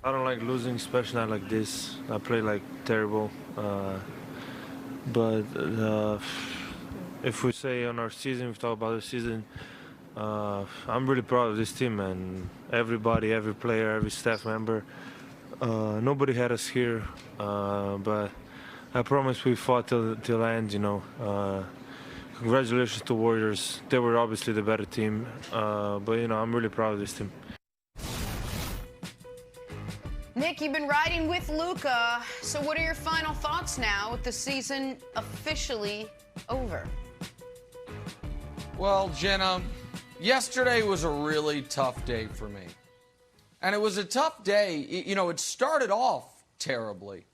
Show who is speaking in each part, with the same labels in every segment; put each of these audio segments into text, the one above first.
Speaker 1: I don't like losing, especially not like this. I play like terrible. But if we say on our season, we talk about the season, I'm really proud of this team, man. Everybody, every player, every staff member. Nobody had us here, but I promise we fought till end, you know. Congratulations to Warriors. They were obviously the better team, but, you know, I'm really proud of this team.
Speaker 2: Nick, you've been riding with Luka, so what are your final thoughts now with the season officially over?
Speaker 3: Well, Jenna, yesterday was a really tough day for me. And it was a tough day. You know, it started off terribly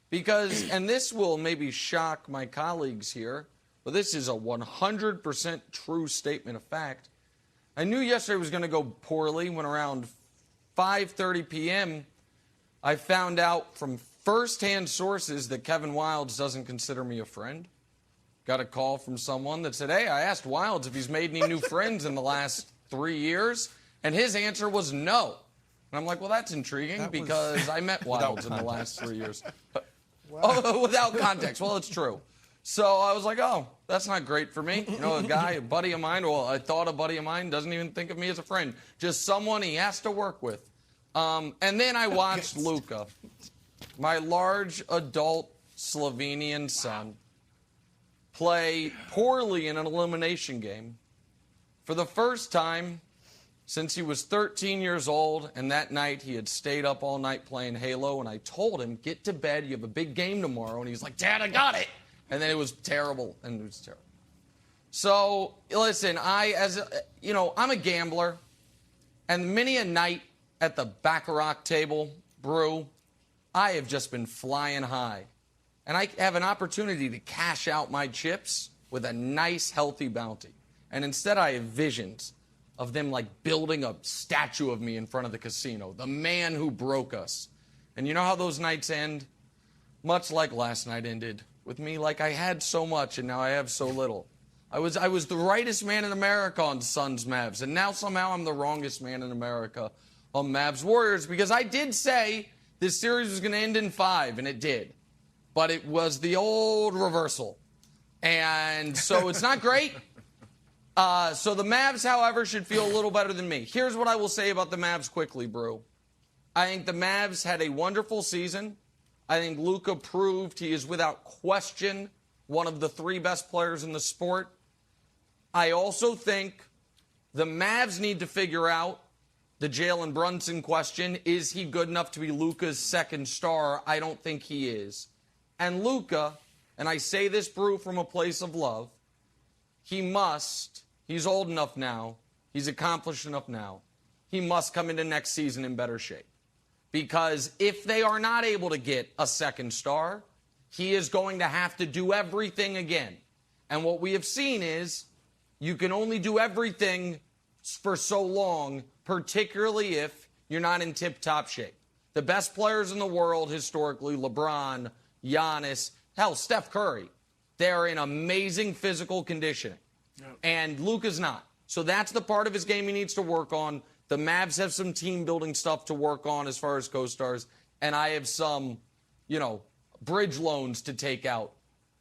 Speaker 3: because, and this will maybe shock my colleagues here, but this is a 100% true statement of fact. I knew yesterday was going to go poorly when around 5:30 p.m., I found out from firsthand sources that Kevin Wildes doesn't consider me a friend. Got a call from someone that said, hey, I asked Wildes if he's made any new friends in the last 3 years, and his answer was no. And I'm like, well, that's intriguing because I met Wildes in the last 3 years. Wow. Oh, without context. Well, it's true. So I was like, oh, that's not great for me. You know, a buddy of mine, well, I thought a buddy of mine doesn't even think of me as a friend. Just someone he has to work with. And then I watched Luka, my large adult Slovenian son, play poorly in an elimination game for the first time since he was 13 years old, and that night he had stayed up all night playing Halo, and I told him, get to bed, you have a big game tomorrow, and he's like, Dad, I got it. And then it was terrible, and it was terrible. So, listen, I'm a gambler, and many a night at the Baccarat table, Brew, I have just been flying high. And I have an opportunity to cash out my chips with a nice, healthy bounty. And instead I have visions of them like building a statue of me in front of the casino, the man who broke us. And you know how those nights end? Much like last night ended, with me like I had so much and now I have so little. I was the rightest man in America on Suns Mavs, and now somehow I'm the wrongest man in America on Mavs Warriors, because I did say this series was going to end in 5, and it did. But it was the old reversal. And so it's not great. So the Mavs, however, should feel a little better than me. Here's what I will say about the Mavs quickly, Brew. I think the Mavs had a wonderful season. I think Luka proved he is without question one of the 3 best players in the sport. I also think the Mavs need to figure out the Jalen Brunson question. Is he good enough to be Luka's second star? I don't think he is. And Luka, and I say this, Brew, from a place of love, he's old enough now, he's accomplished enough now, he must come into next season in better shape. Because if they are not able to get a second star, he is going to have to do everything again. And what we have seen is you can only do everything for so long, particularly if you're not in tip-top shape. The best players in the world historically, LeBron, Giannis, hell, Steph Curry, they're in amazing physical conditioning. Yep. And Luka's not. So that's the part of his game he needs to work on. The Mavs have some team-building stuff to work on as far as co-stars, and I have some, bridge loans to take out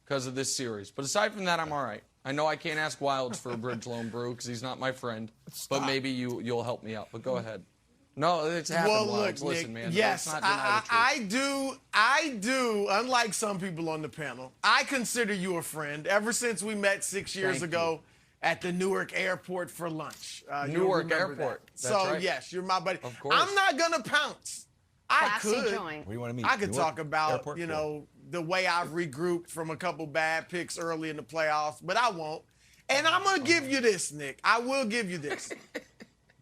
Speaker 3: because of this series. But aside from that, I'm all right. I know I can't ask Wildes for a bridge loan, Brew, because he's not my friend. Stop. But maybe you'll help me out. But go ahead. No, it's happened, Wildes.
Speaker 4: Look,
Speaker 3: listen,
Speaker 4: Nick,
Speaker 3: man.
Speaker 4: yes, I do. Unlike some people on the panel, I consider you a friend. Ever since we met 6 years ago at the Newark Airport for lunch.
Speaker 3: Newark Airport.
Speaker 4: So
Speaker 3: right.
Speaker 4: Yes, you're my buddy.
Speaker 3: Of course.
Speaker 4: I'm not gonna pounce.
Speaker 2: Classy
Speaker 4: I could.
Speaker 2: joint.
Speaker 5: What do you want to meet?
Speaker 4: I could
Speaker 5: Newark
Speaker 4: talk about
Speaker 5: Airport?
Speaker 4: the way I've regrouped from a couple bad picks early in the playoffs, but I won't. And I'm gonna give you this, Nick. I will give you this.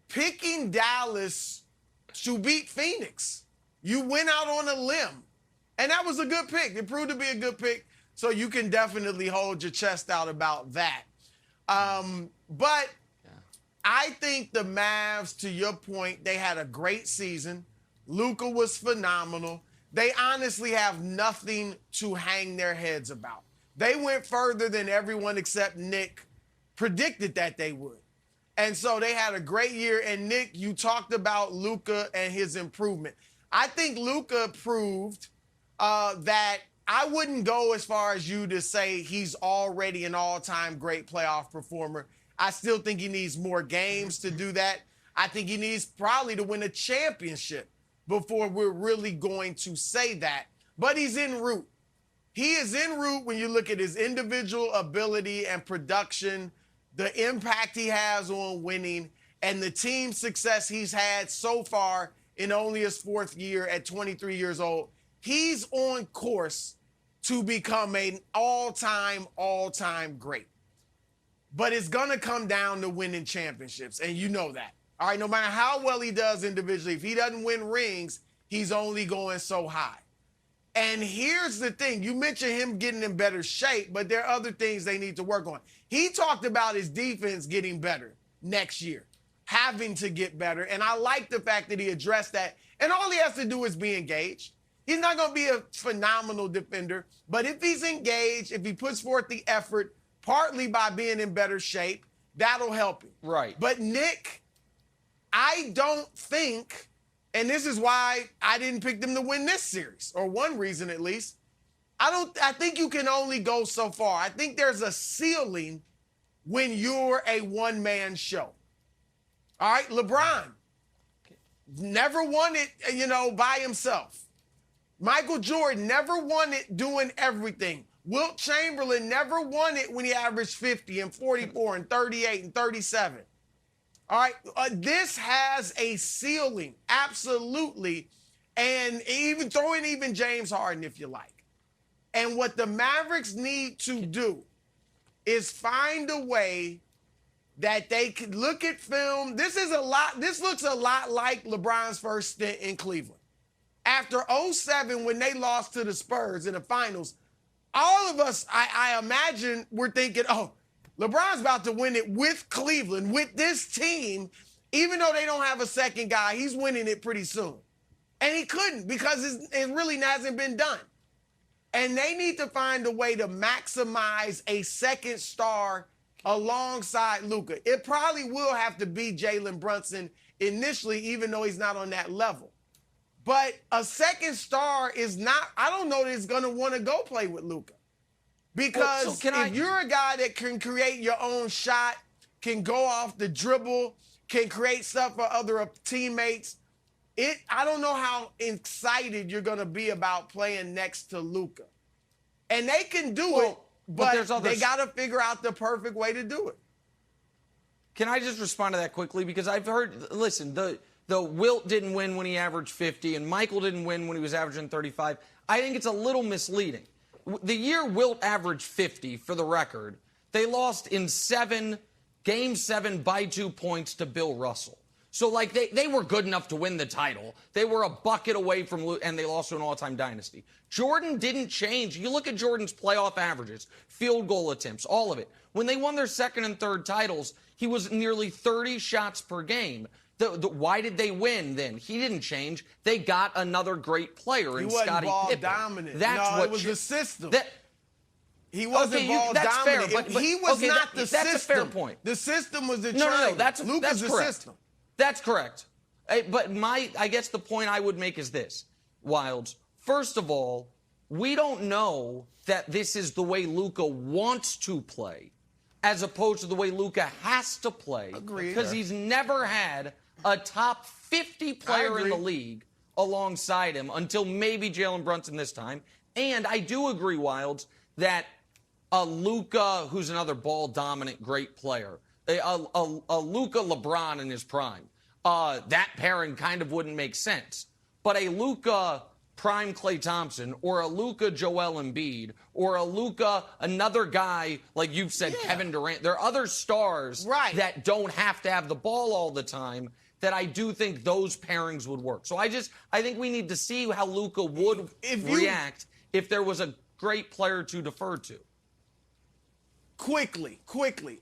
Speaker 4: Picking Dallas to beat Phoenix, you went out on a limb, and that was a good pick. It proved to be a good pick, so you can definitely hold your chest out about that. But I think the Mavs, to your point, they had a great season. Luka was phenomenal. They honestly have nothing to hang their heads about. They went further than everyone except Nick predicted that they would. And so they had a great year. And Nick, you talked about Luka and his improvement. I think Luka proved that I wouldn't go as far as you to say he's already an all-time great playoff performer. I still think he needs more games to do that. I think he needs probably to win a championship before we're really going to say that. But he's en route. He is en route when you look at his individual ability and production, the impact he has on winning, and the team success he's had so far in only his 4th year at 23 years old. He's on course to become an all-time great. But it's going to come down to winning championships, and you know that. All right, no matter how well he does individually, if he doesn't win rings, he's only going so high. And here's the thing. You mentioned him getting in better shape, but there are other things they need to work on. He talked about his defense getting better next year, having to get better, and I like the fact that he addressed that. And all he has to do is be engaged. He's not going to be a phenomenal defender, but if he's engaged, if he puts forth the effort, partly by being in better shape, that'll help him.
Speaker 3: Right.
Speaker 4: But Nick, I don't think, and this is why I didn't pick them to win this series, or one reason at least, I think you can only go so far. I think there's a ceiling when you're a one-man show. All right, LeBron never won it, by himself. Michael Jordan never won it doing everything. Wilt Chamberlain never won it when he averaged 50 and 44 and 38 and 37. All right, this has a ceiling, absolutely, and throw in even James Harden if you like. And what the Mavericks need to do is find a way that they could look at film. This looks a lot like LeBron's first stint in Cleveland. After 2007, when they lost to the Spurs in the finals, all of us, I imagine, were thinking, oh, LeBron's about to win it with Cleveland, with this team. Even though they don't have a second guy, he's winning it pretty soon. And he couldn't because it really hasn't been done. And they need to find a way to maximize a second star alongside Luka. It probably will have to be Jalen Brunson initially, even though he's not on that level. But a second star is not, I don't know that it's going to want to go play with Luka. Because if you're a guy that can create your own shot, can go off the dribble, can create stuff for other teammates, I don't know how excited you're going to be about playing next to Luka. And they can do it, but they got to figure out the perfect way to do it.
Speaker 3: Can I just respond to that quickly? Because I've heard, listen, the Wilt didn't win when he averaged 50, and Michael didn't win when he was averaging 35. I think it's a little misleading. The year Wilt averaged 50, for the record, they lost in Game 7 by 2 points to Bill Russell. So, they were good enough to win the title. They were a bucket away from, and they lost to an all-time dynasty. Jordan didn't change. You look at Jordan's playoff averages, field goal attempts, all of it. When they won their second and third titles, he was nearly 30 shots per game. Why did they win then? He didn't change. They got another great player in Scottie Pippen.
Speaker 4: He wasn't ball dominant.
Speaker 3: That's
Speaker 4: it was the system. He wasn't ball
Speaker 3: that's
Speaker 4: dominant.
Speaker 3: Fair, but
Speaker 4: he was not the system.
Speaker 3: That's a fair point.
Speaker 4: The system was the
Speaker 3: No, that's
Speaker 4: Luka's the
Speaker 3: correct.
Speaker 4: system.
Speaker 3: That's correct. But I guess the point I would make is this, Wilds. First of all, we don't know that this is the way Luka wants to play, as opposed to the way Luka has to play.
Speaker 4: Agreed.
Speaker 3: Because he's never had a top 50 player in the league alongside him until maybe Jalen Brunson this time. And I do agree, Wilds, that a Luka, who's another ball-dominant great player, a Luka LeBron in his prime, that pairing kind of wouldn't make sense. But a Luka prime Klay Thompson, or a Luka Joel Embiid, or a Luka, another guy, like you've said, Kevin Durant. There are other stars that don't have to have the ball all the time that I do think those pairings would work. So I think we need to see how Luka would react if there was a great player to defer to.
Speaker 4: Quickly.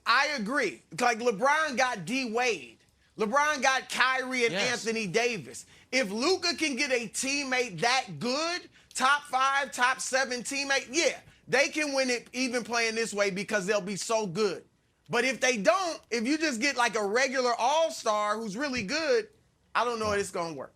Speaker 4: I agree. Like LeBron got D-Wade. LeBron got Kyrie and Anthony Davis. If Luka can get a teammate that good, top 5, top 7 teammate, they can win it even playing this way because they'll be so good. But if they don't, if you just get like a regular all-star who's really good, I don't know if it's going to work.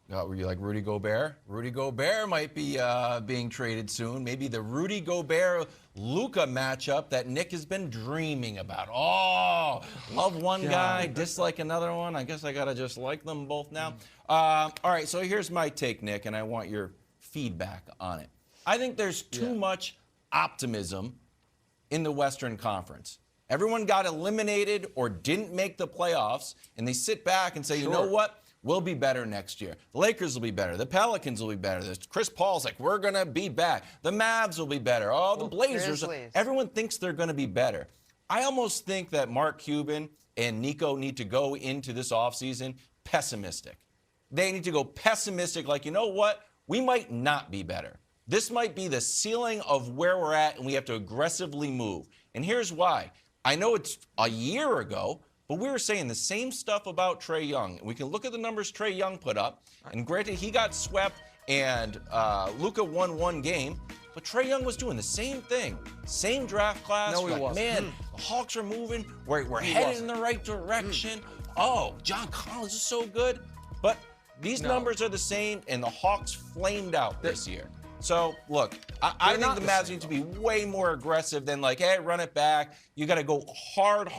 Speaker 5: Were you like Rudy Gobert? Rudy Gobert might be being traded soon. Maybe the Rudy Gobert-Luka matchup that Nick has been dreaming about. Oh, love one guy, dislike another one. I guess I got to just like them both now. All right, so here's my take, Nick, and I want your feedback on it. I think there's too much optimism in the Western Conference. Everyone got eliminated or didn't make the playoffs, and they sit back and say, you know what? We'll be better next year. The Lakers will be better. The Pelicans will be better. Chris Paul's like, we're going to be back. The Mavs will be better. Oh, the Blazers. Everyone thinks they're going to be better. I almost think that Mark Cuban and Nico need to go into this offseason pessimistic. They need to go pessimistic, like, you know what? We might not be better. This might be the ceiling of where we're at, and we have to aggressively move. And here's why. I know it's a year ago, but we were saying the same stuff about Trae Young. We can look at the numbers Trae Young put up. And granted, he got swept and Luka won one game. But Trae Young was doing the same thing. Same draft class.
Speaker 3: No, he wasn't.
Speaker 5: Man, the Hawks are moving. We're headed in the right direction. Oh, John Collins is so good. But these numbers are the same, and the Hawks flamed out this year. So, look, I think the Mavs need to be way more aggressive than like, hey, run it back. You got to go hard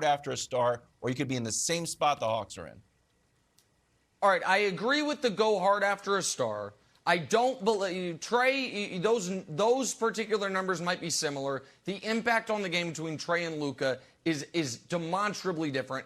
Speaker 5: after a star, or you could be in the same spot the Hawks are in.
Speaker 3: All right, I agree with the go hard after a star. I don't believe Trae. Those particular numbers might be similar. The impact on the game between Trae and Luka is demonstrably different.